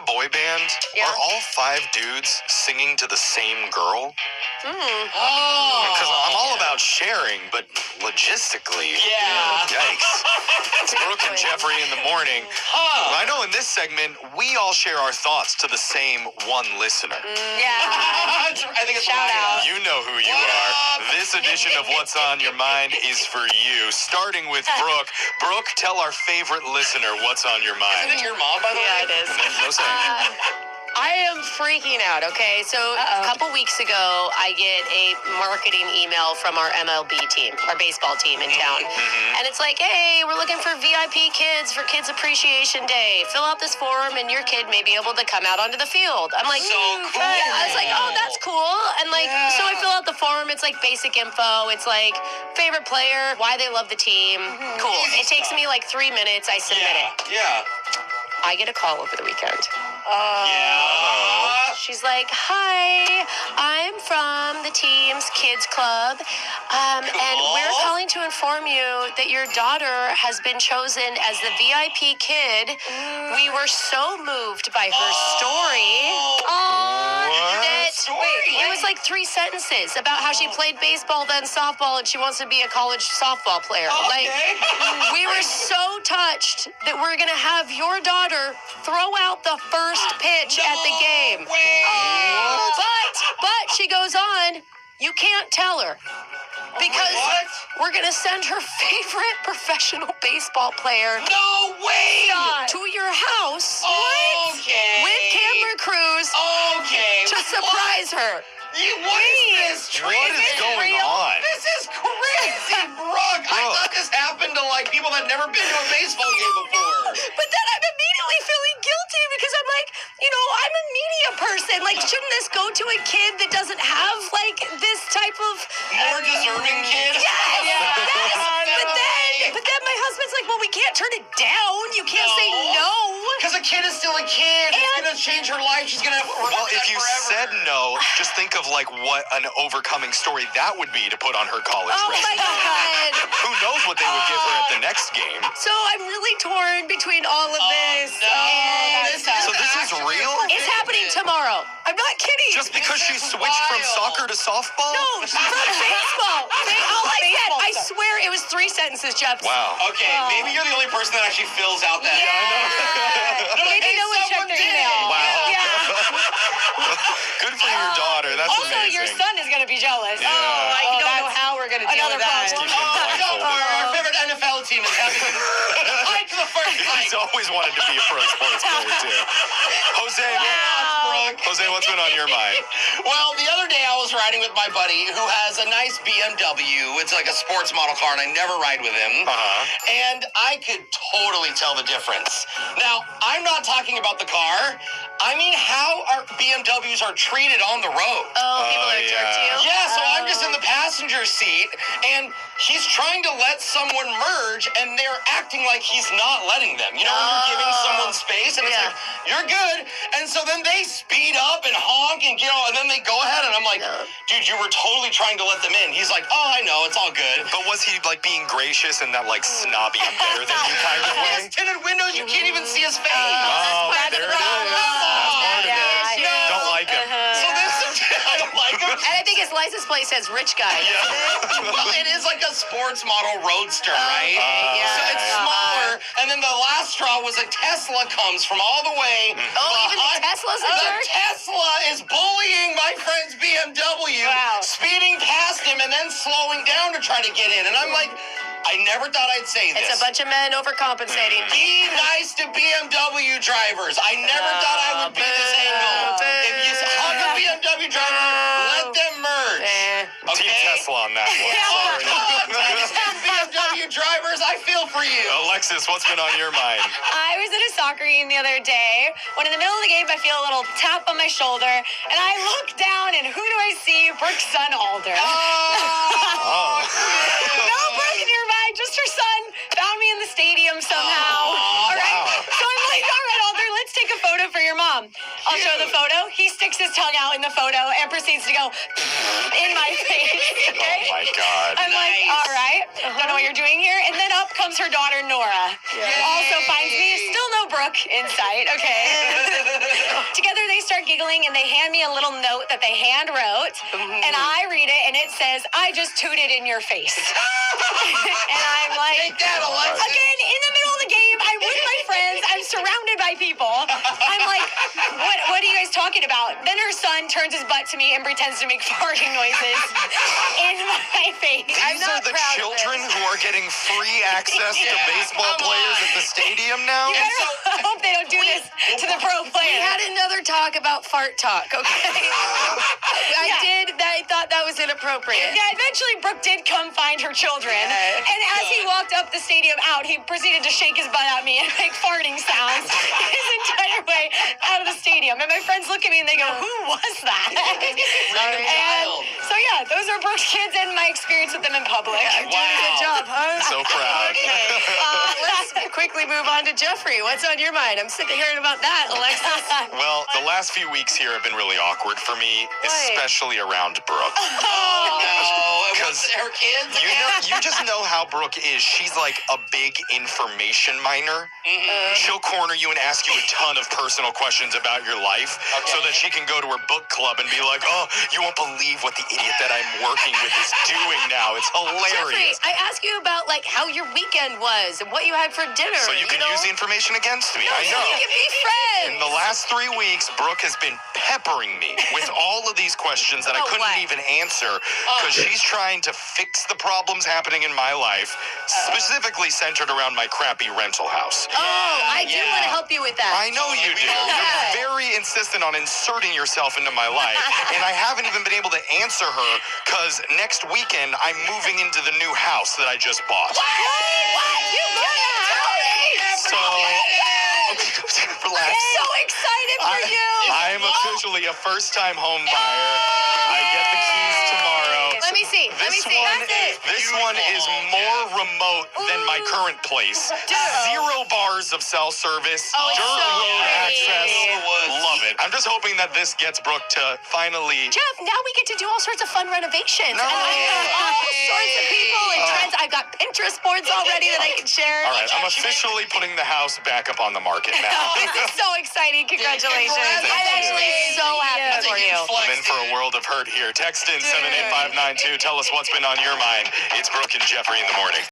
boy band, are all 5 dudes singing to the same girl? Because I'm all about sharing, but logistically, yikes. It's Brooke and Jeffrey in the morning. I know in this segment, we all share our thoughts to the same one listener. I think it's Shout out. You know who you are. This edition of What's on Your Mind is for you. Starting with Brooke. Brooke, tell our favorite listener what's on your mind. Isn't it your mom, by the way? Yeah, it is. No saying. I am freaking out, okay? So a couple weeks ago, I get a marketing email from our MLB team, our baseball team in town. And it's like, hey, we're looking for VIP kids for Kids Appreciation Day. Fill out this form and your kid may be able to come out onto the field. I'm like, So cool. Yeah, I was like, oh, that's cool. And like, so I fill out the form. It's like basic info. It's like favorite player, why they love the team. Cool. Easy It takes stuff. me like 3 minutes. I submit it. Yeah. I get a call over the weekend. Yeah. She's like, hi, I'm from the team's kids club, and we're calling to inform you that your daughter has been chosen as the VIP kid. We were so moved by her story. It was like 3 sentences about how she played baseball, then softball, and she wants to be a college softball player. Like, we were so touched that we're going to have your daughter throw out the first pitch at the game. But she goes on, you can't tell her. Because we're going to send her favorite professional baseball player No way! to your house Okay. with camera crews to surprise her. What is this? What is going on? This is crazy, Brooke. I thought this happened to like people that never been to a baseball game before. But then I'm immediately feeling guilty because I'm like, I'm a media person. Like, shouldn't this go to a kid that doesn't have like this type of More deserving kids. But then my husband's like, well, we can't turn it down. You can't say no. Because a kid is still a kid. It's gonna change her life. She's gonna remember Well, if that you forever. said no, just think of like what an overcoming story that would be to put on her college Oh my resume. God. Who knows what they would give her at the next game? So I'm really torn between all of this. So this is real? It's happening tomorrow. I'm not kidding. Just because she switched from soccer to softball? No, from baseball. All I said, I swear it was 3 sentences, Jeff. Wow. Okay, maybe you're the only person that actually fills out that. Maybe no one checked their email. Wow. Yeah. Good for your daughter. That's Also, amazing. your son is going to be jealous. Yeah. I don't know that's how we're going to deal another with that. problem. Don't worry, our favorite NFL team is having hike to the first hike. He's always wanted to be a pro sports player, too. Jose, what's been on your mind? Well, the other day I was riding with my buddy who has a nice BMW. It's like a sports model car, and I never ride with him. And I could totally tell the difference. Now, I'm not talking about the car. I mean how our BMWs are treated on the road. Oh, people are a jerk to you? Yeah, so I'm just in the passenger seat, and he's trying to let someone merge, and they're acting like he's not letting them. You know, when you're giving someone space, and it's like, you're good. And so then they speed up and honk, and and then they go ahead, and I'm like, dude, you were totally trying to let them in. He's like, oh, I know, it's all good. But was he like being gracious in that like snobby better than you kind of He way? has tinted windows, you can't even see his face. Oh, That's there it the is. problem. That's part of it. Yeah. Don't like him. So this I don't like him. And I think his license plate says rich guy. Well, it is like a sports model roadster, right? So it's smaller, and then the last straw was a Tesla comes from all the way. Oh, even the Tesla's a The jerk? Tesla is bullying my friend's BMW, speeding past him and then slowing down to try to get in. And I'm like, I never thought I'd say this. It's a bunch of men overcompensating. Be nice to BMW drivers. I never thought I would be this angle. If you hug a BMW driver, let them merge. Team Tesla on that one. Sorry. BMW drivers, I feel for you. Alexis, what's been on your mind? I was at a soccer game the other day when in the middle of the game I feel a little tap on my shoulder and I look down and who do I see? Brooke's son Alder. Oh. No Brooke nearby, just her son found me in the stadium somehow. All right. wow. So I'm like, all right, Alder, let's take a photo for your mom. I'll show the photo. He sticks his tongue out in the photo and proceeds to go in my face. Okay? Oh my God. I'm like, all right, don't know what you're doing here. And then up comes her daughter, Nora. Also finds me. Still no Brooke in sight. Okay. Together they start giggling and they hand me a little note that they hand wrote. And I read it and it says, I just tooted in your face. And I'm like, again, in the middle of the game, I'm with my friends. I'm surrounded by people. I'm like, what are you guys talking about? Then her son turns his butt to me and pretends to make farting noises in my face. These are the children who are getting free access to baseball players at the stadium now? You better hope they don't do this to the pro We player. had another talk about fart talk, okay? I thought that was inappropriate. Yeah, eventually Brooke did come find her children. And as he walked up the stadium out, he proceeded to shake his butt at me and make farting sounds his entire way out of the stadium. And my friends look at me and they go, who was that? And so yeah, those are Brooke's kids and my experience with them in public. Doing a good job, huh? So proud. Let's quickly move on to Jeffrey. What's on your mind? I'm sick of hearing about that, Alexis. Well, the last few weeks here have been really awkward for me, especially around Brooke. Because her kids. You just know how Brooke is. She's like a big information miner. She'll corner you and ask you a ton of personal questions about your life so that she can go to her book club and be like, oh, you won't believe what the idiot that I'm working with is doing now. It's Jeffrey, hilarious. I asked you about like how your weekend was and what you had for dinner. So you can use the information against me. I So know. we can be friends. In the last 3 weeks, Brooke has been peppering me with all of these questions that I About couldn't what? even answer because she's trying to fix the problems happening in my life, specifically centered around my crappy rental house. I do want to help you with that. I know you do. You're very insistent on inserting yourself into my life, and I haven't even been able to answer her because next weekend I'm moving into the new house that I just bought. What? You gonna tell me? So, relax. I'm so excited for you. I'm officially a first-time home buyer. I get the keys tomorrow. Let me see. Let me see. This one is more remote than my current place. 0 bars of cell service, dirt so road pretty. access. Love it. I'm just hoping that this gets Brooke to finally. Jeff, now we get to do all sorts of fun renovations. No. And I have all sorts of people and trends. I've got Pinterest boards already that I can share. All right, I'm officially putting the house back up on the market now. This is so exciting. Congratulations. I'm actually so happy for you. I'm in for a world of hurt here. Text in 78592. Tell us what's been on your mind. It's Brooke and Jeffrey in the morning.